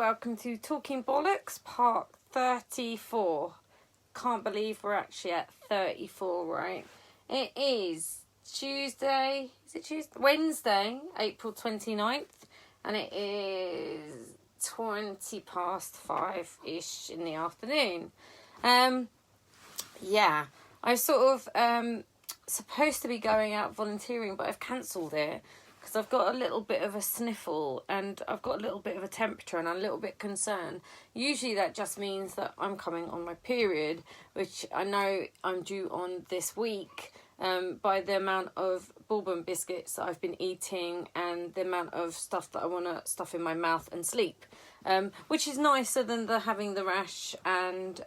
welcome to Talking Bollocks, part 34. Can't believe we're actually at 34, right? It is Tuesday, Wednesday, April 29th, and it is 20 past 5-ish in the afternoon. Yeah, I was sort of supposed to be going out volunteering, but I've cancelled it because I've got a little bit of a sniffle and I've got a little bit of a temperature and I'm a little bit concerned. Usually that just means that I'm coming on my period, which I know I'm due on this week by the amount of bourbon biscuits that I've been eating and the amount of stuff that I want to stuff in my mouth and sleep, which is nicer than having the rash and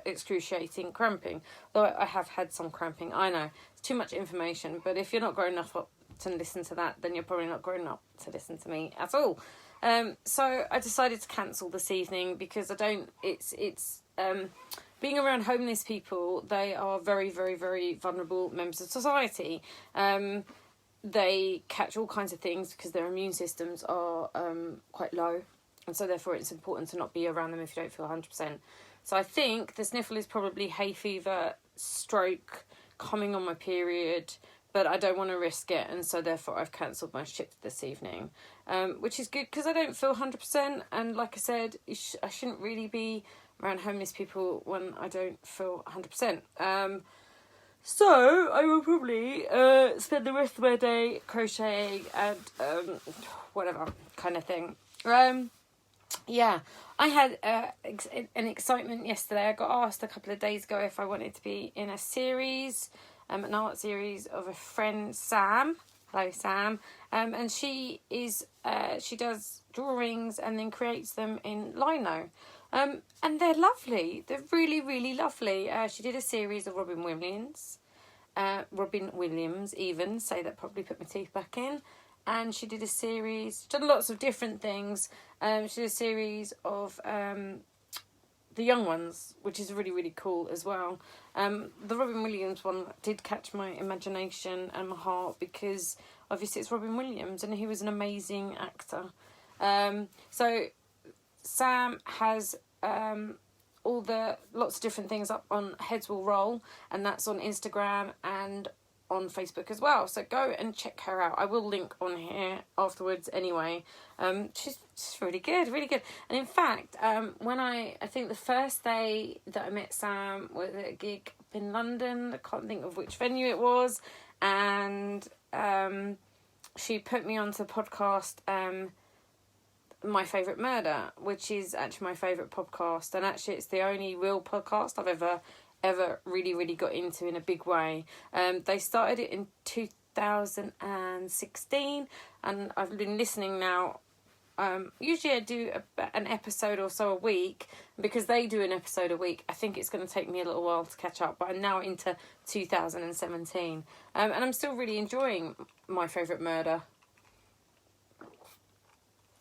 excruciating cramping. Though I have had some cramping, I know. It's too much information, but if you're not grown enough up to listen to that, then you're probably not grown up to listen to me at all. So I decided to cancel this evening because it's being around homeless people. They are very, very, very vulnerable members of society. They catch all kinds of things because their immune systems are quite low, and so therefore it's important to not be around them if you don't feel 100%. So I think the sniffle is probably hay fever, stroke, coming on my period, but I don't want to risk it, and so therefore I've cancelled my shift this evening, which is good because I don't feel 100%, and like I said, I shouldn't really be around homeless people when I don't feel 100%. So I will probably spend the rest of my day crocheting and whatever kind of thing. Yeah, I had an excitement yesterday. I got asked a couple of days ago if I wanted to be in a series, an art series of a friend, Sam. Hello, Sam. And she does drawings and then creates them in lino. And they're lovely. They're really, really lovely. She did a series of Robin Williams, even, say that probably put my teeth back in. And she did a series, done lots of different things. She did a series of the young ones, which is really, really cool as well. The Robin Williams one did catch my imagination and my heart because obviously it's Robin Williams and he was an amazing actor. So Sam has lots of different things up on Heads Will Roll, and that's on Instagram and on Facebook as well, so go and check her out. I will link on here afterwards anyway. She's really good, really good. And in fact, when I think the first day that I met Sam was at a gig up in London. I can't think of which venue it was, and she put me onto the podcast My Favourite Murder, which is actually my favourite podcast, and actually it's the only real podcast I've ever really, really got into in a big way. They started it in 2016, and I've been listening now. Usually I do an episode or so a week. Because they do an episode a week, I think it's going to take me a little while to catch up, but I'm now into 2017. And I'm still really enjoying My Favourite Murder.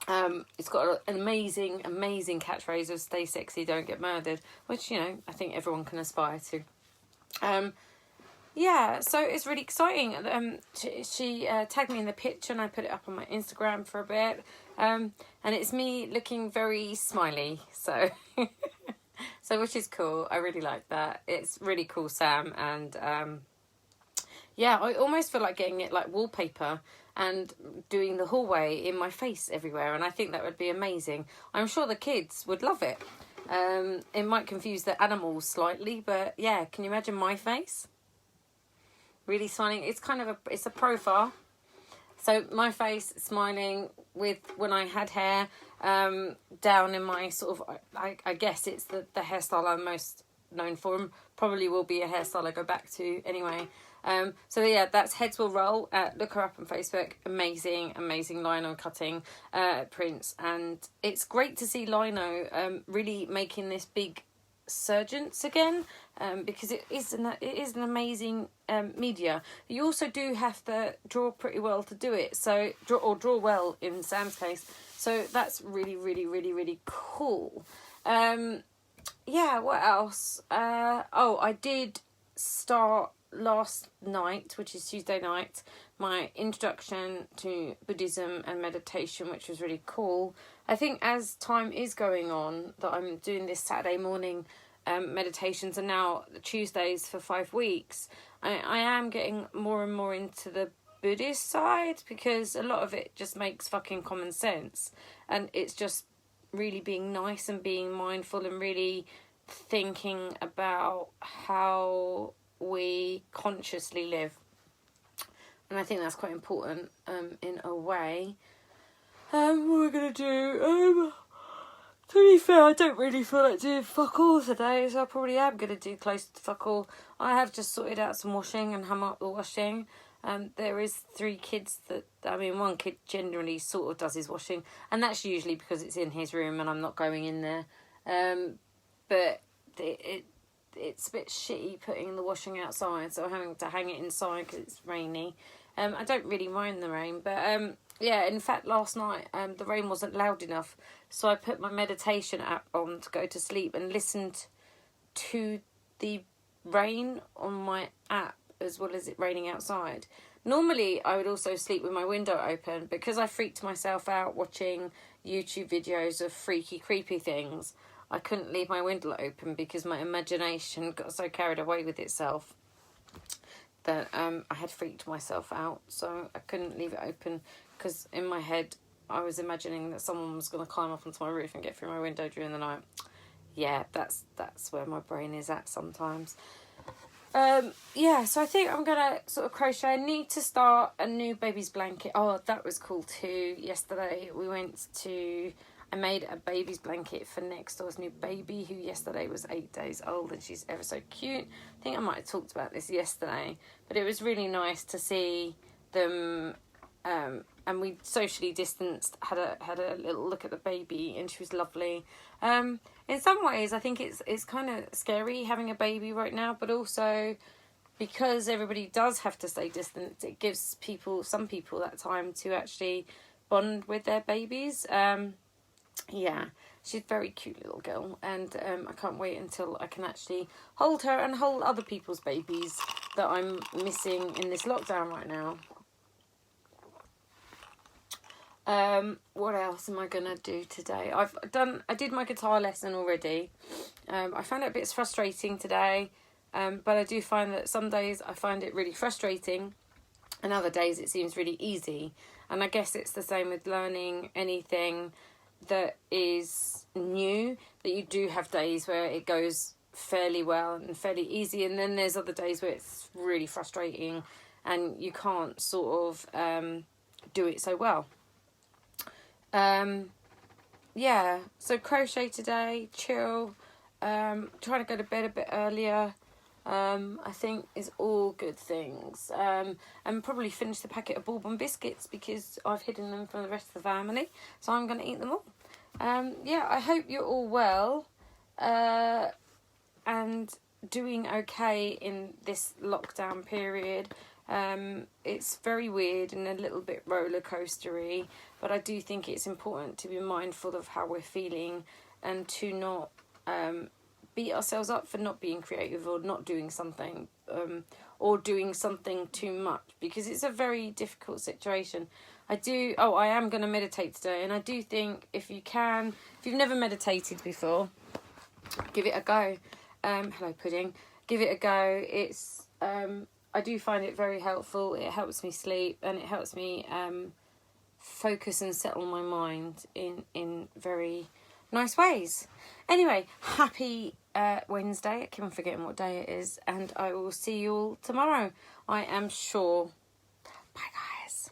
It's got an amazing catchphrase of "Stay sexy, don't get murdered," which, you know, I think everyone can aspire to. Yeah, so it's really exciting. She tagged me in the picture and I put it up on my Instagram for a bit. And it's me looking very smiley, so so which is cool. I really like that. It's really cool, Sam, and yeah, I almost feel like getting it like wallpaper and doing the hallway in my face everywhere, and I think that would be amazing. I'm sure the kids would love it. It might confuse the animals slightly, but yeah, can you imagine my face? Really smiling. It's kind of it's a profile. So my face smiling with when I had hair down in my sort of, I guess it's the hairstyle I'm most known for. Probably will be a hairstyle I go back to anyway. So yeah, that's Heads Will Roll. Look her up on Facebook. Amazing lino cutting prints, and it's great to see lino really making this big surgence again, because it is an amazing media. You also do have to draw pretty well to do it. So draw well in Sam's case. So that's really, really, really, really cool. Yeah, what else? I did start last night, which is Tuesday night, my introduction to Buddhism and meditation, which was really cool. I think as time is going on, that I'm doing this Saturday morning meditations, and now Tuesdays for 5 weeks, I am getting more and more into the Buddhist side, because a lot of it just makes fucking common sense, and it's just really being nice and being mindful and really thinking about how we consciously live. And I think that's quite important in a way. What we're going to do, to be fair, I don't really feel like doing fuck all today, so I probably am going to do close to fuck all. I have just sorted out some washing and hung up the washing. There is 3 kids one kid generally sort of does his washing, and that's usually because it's in his room and I'm not going in there. But it's a bit shitty putting the washing outside, so I'm having to hang it inside because it's rainy. I don't really mind the rain, but yeah, in fact last night the rain wasn't loud enough, so I put my meditation app on to go to sleep and listened to the rain on my app as well as it raining outside. Normally I would also sleep with my window open, because I freaked myself out watching YouTube videos of freaky creepy things. I couldn't leave my window open because my imagination got so carried away with itself that I had freaked myself out, so I couldn't leave it open, because in my head I was imagining that someone was going to climb up onto my roof and get through my window during the night. Yeah, that's where my brain is at sometimes. Yeah, so I think I'm going to sort of crochet. I need to start a new baby's blanket. Oh, that was cool too. Yesterday I made a baby's blanket for next door's new baby, who yesterday was 8 days old, and she's ever so cute. I think I might have talked about this yesterday, but it was really nice to see them, and we socially distanced, had a little look at the baby, and she was lovely. In some ways, I think it's kind of scary having a baby right now, but also because everybody does have to stay distant, it gives some people that time to actually bond with their babies. Yeah, she's a very cute little girl, and I can't wait until I can actually hold her and hold other people's babies that I'm missing in this lockdown right now. What else am I gonna do today? I did my guitar lesson already. I found it a bit frustrating today, but I do find that some days I find it really frustrating, and other days it seems really easy. And I guess it's the same with learning anything that is new, that you do have days where it goes fairly well and fairly easy, and then there's other days where it's really frustrating and you can't sort of do it so well. Yeah, so crochet today, chill, trying to go to bed a bit earlier, I think is all good things. And probably finish the packet of bourbon biscuits, because I've hidden them from the rest of the family, so I'm going to eat them all. Yeah, I hope you're all well, and doing okay in this lockdown period. It's very weird and a little bit roller coastery, but I do think it's important to be mindful of how we're feeling, and to not beat ourselves up for not being creative or not doing something, or doing something too much, because it's a very difficult situation. I am going to meditate today, and I do think if you've never meditated before, give it a go. Hello, Pudding. Give it a go. It's I do find it very helpful. It helps me sleep, and it helps me focus and settle my mind in very nice ways. Anyway, happy Wednesday. I keep on forgetting what day it is, and I will see you all tomorrow, I am sure. Bye, guys.